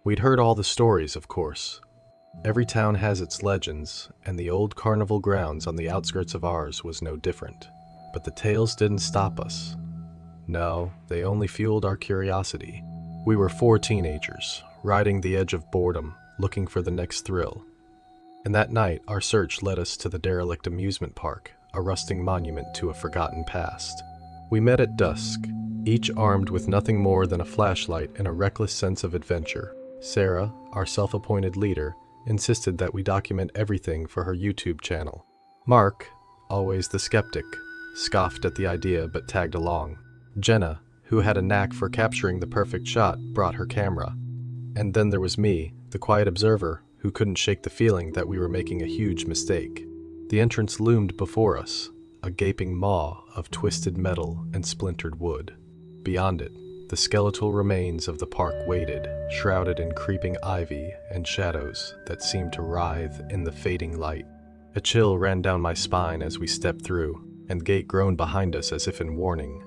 We'd heard all the stories, of course. Every town has its legends, and the old carnival grounds on the outskirts of ours was no different. But the tales didn't stop us. No, they only fueled our curiosity. We were 4 teenagers, riding the edge of boredom, looking for the next thrill. And that night, our search led us to the derelict amusement park, a rusting monument to a forgotten past. We met at dusk, each armed with nothing more than a flashlight and a reckless sense of adventure. Sarah, our self-appointed leader, insisted that we document everything for her YouTube channel. Mark, always the skeptic, scoffed at the idea but tagged along. Jenna, who had a knack for capturing the perfect shot, brought her camera. And then there was me, the quiet observer, who couldn't shake the feeling that we were making a huge mistake. The entrance loomed before us, a gaping maw of twisted metal and splintered wood. Beyond it, the skeletal remains of the park waited, shrouded in creeping ivy and shadows that seemed to writhe in the fading light. A chill ran down my spine as we stepped through, and the gate groaned behind us as if in warning.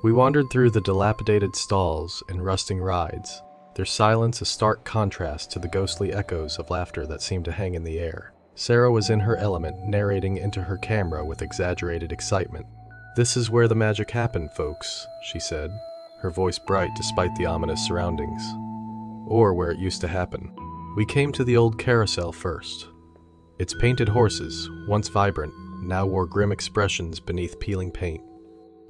We wandered through the dilapidated stalls and rusting rides, their silence a stark contrast to the ghostly echoes of laughter that seemed to hang in the air. Sarah was in her element, narrating into her camera with exaggerated excitement. "This is where the magic happened, folks," she said, her voice bright despite the ominous surroundings. Or where it used to happen. We came to the old carousel first. Its painted horses, once vibrant, now wore grim expressions beneath peeling paint.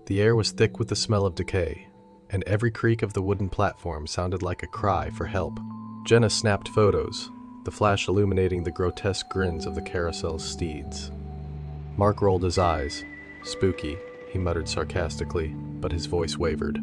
The air was thick with the smell of decay, and every creak of the wooden platform sounded like a cry for help. Jenna snapped photos, the flash illuminating the grotesque grins of the carousel's steeds. Mark rolled his eyes. "Spooky," he muttered sarcastically, but his voice wavered.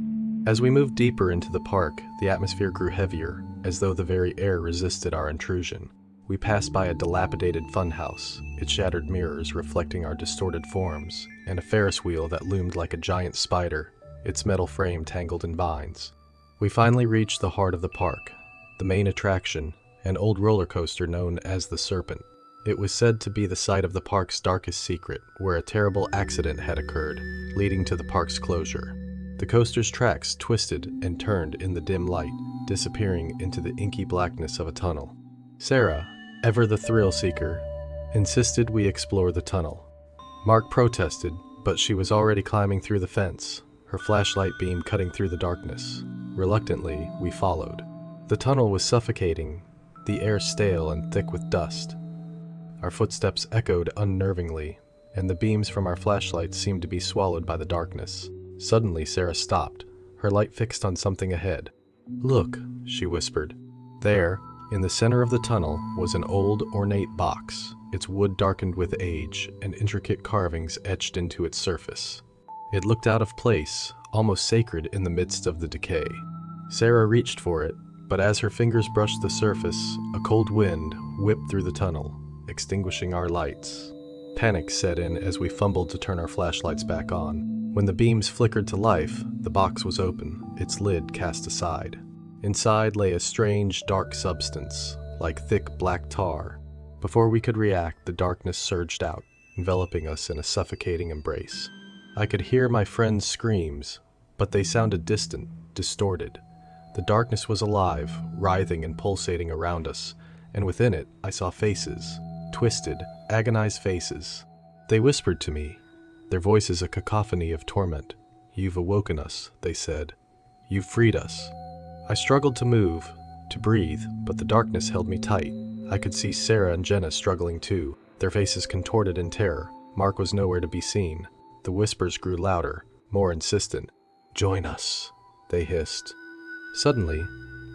As we moved deeper into the park, the atmosphere grew heavier, as though the very air resisted our intrusion. We passed by a dilapidated funhouse, its shattered mirrors reflecting our distorted forms, and a Ferris wheel that loomed like a giant spider, its metal frame tangled in vines. We finally reached the heart of the park, the main attraction, an old roller coaster known as the Serpent. It was said to be the site of the park's darkest secret, where a terrible accident had occurred, leading to the park's closure. The coaster's tracks twisted and turned in the dim light, disappearing into the inky blackness of a tunnel. Sarah, ever the thrill-seeker, insisted we explore the tunnel. Mark protested, but she was already climbing through the fence, her flashlight beam cutting through the darkness. Reluctantly, we followed. The tunnel was suffocating, the air stale and thick with dust. Our footsteps echoed unnervingly, and the beams from our flashlights seemed to be swallowed by the darkness. Suddenly, Sarah stopped, her light fixed on something ahead. "Look," she whispered. There, in the center of the tunnel, was an old, ornate box, its wood darkened with age, and intricate carvings etched into its surface. It looked out of place, almost sacred in the midst of the decay. Sarah reached for it, but as her fingers brushed the surface, a cold wind whipped through the tunnel, extinguishing our lights. Panic set in as we fumbled to turn our flashlights back on. When the beams flickered to life, the box was open, its lid cast aside. Inside lay a strange, dark substance, like thick black tar. Before we could react, the darkness surged out, enveloping us in a suffocating embrace. I could hear my friends' screams, but they sounded distant, distorted. The darkness was alive, writhing and pulsating around us, and within it I saw faces, twisted, agonized faces. They whispered to me, their voices a cacophony of torment. "You've awoken us," they said. "You've freed us." I struggled to move, to breathe, but the darkness held me tight. I could see Sarah and Jenna struggling too, their faces contorted in terror. Mark was nowhere to be seen. The whispers grew louder, more insistent. "Join us," they hissed. Suddenly,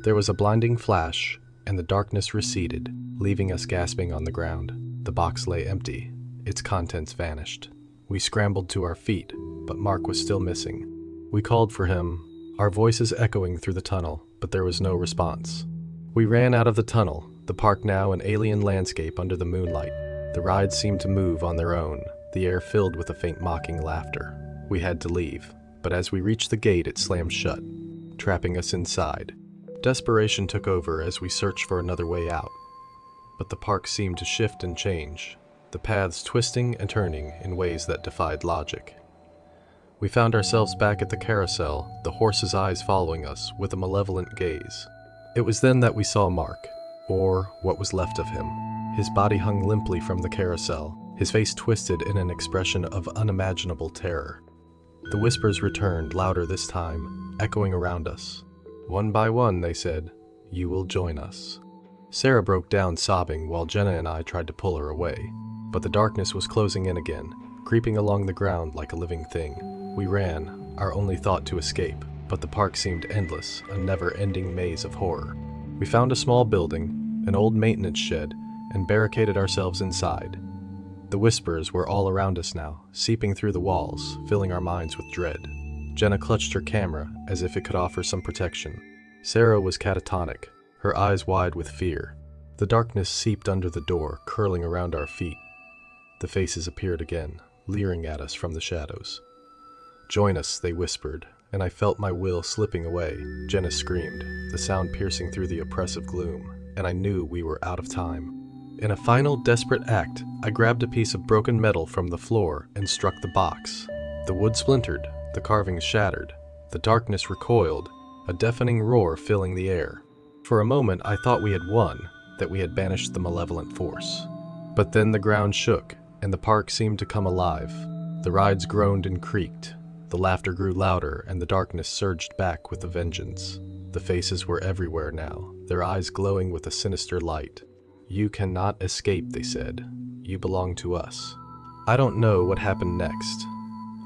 there was a blinding flash, and the darkness receded, leaving us gasping on the ground. The box lay empty, its contents vanished. We scrambled to our feet, but Mark was still missing. We called for him, our voices echoing through the tunnel, but there was no response. We ran out of the tunnel, the park now an alien landscape under the moonlight. The rides seemed to move on their own, the air filled with a faint mocking laughter. We had to leave, but as we reached the gate it slammed shut, trapping us inside. Desperation took over as we searched for another way out. But the park seemed to shift and change, the paths twisting and turning in ways that defied logic. We found ourselves back at the carousel, the horse's eyes following us with a malevolent gaze. It was then that we saw Mark, or what was left of him. His body hung limply from the carousel, his face twisted in an expression of unimaginable terror. The whispers returned, louder this time, echoing around us. One by one, they said, "You will join us." Sarah broke down sobbing while Jenna and I tried to pull her away. But the darkness was closing in again, creeping along the ground like a living thing. We ran, our only thought to escape, but the park seemed endless, a never-ending maze of horror. We found a small building, an old maintenance shed, and barricaded ourselves inside. The whispers were all around us now, seeping through the walls, filling our minds with dread. Jenna clutched her camera as if it could offer some protection. Sarah was catatonic, her eyes wide with fear. The darkness seeped under the door, curling around our feet. The faces appeared again, leering at us from the shadows. "Join us," they whispered, and I felt my will slipping away. Jenna screamed, the sound piercing through the oppressive gloom, and I knew we were out of time. In a final desperate act, I grabbed a piece of broken metal from the floor and struck the box. The wood splintered, the carvings shattered, the darkness recoiled, a deafening roar filling the air. For a moment I thought we had won, that we had banished the malevolent force. But then the ground shook, and the park seemed to come alive. The rides groaned and creaked, the laughter grew louder, and the darkness surged back with a vengeance. The faces were everywhere now, their eyes glowing with a sinister light. "You cannot escape," they said. "You belong to us." I don't know what happened next.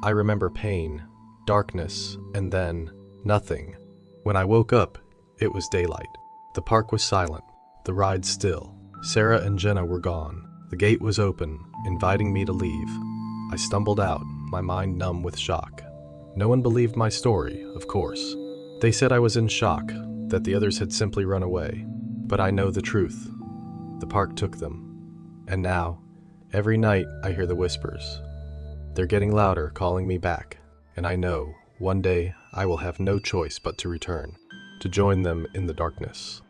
I remember pain, darkness, and then nothing. When I woke up, it was daylight. The park was silent, the ride still. Sarah and Jenna were gone. The gate was open, inviting me to leave. I stumbled out, my mind numb with shock. No one believed my story, of course. They said I was in shock, that the others had simply run away. But I know the truth. The park took them. And now, every night I hear the whispers. They're getting louder, calling me back. And I know, one day, I will have no choice but to return, to join them in the darkness.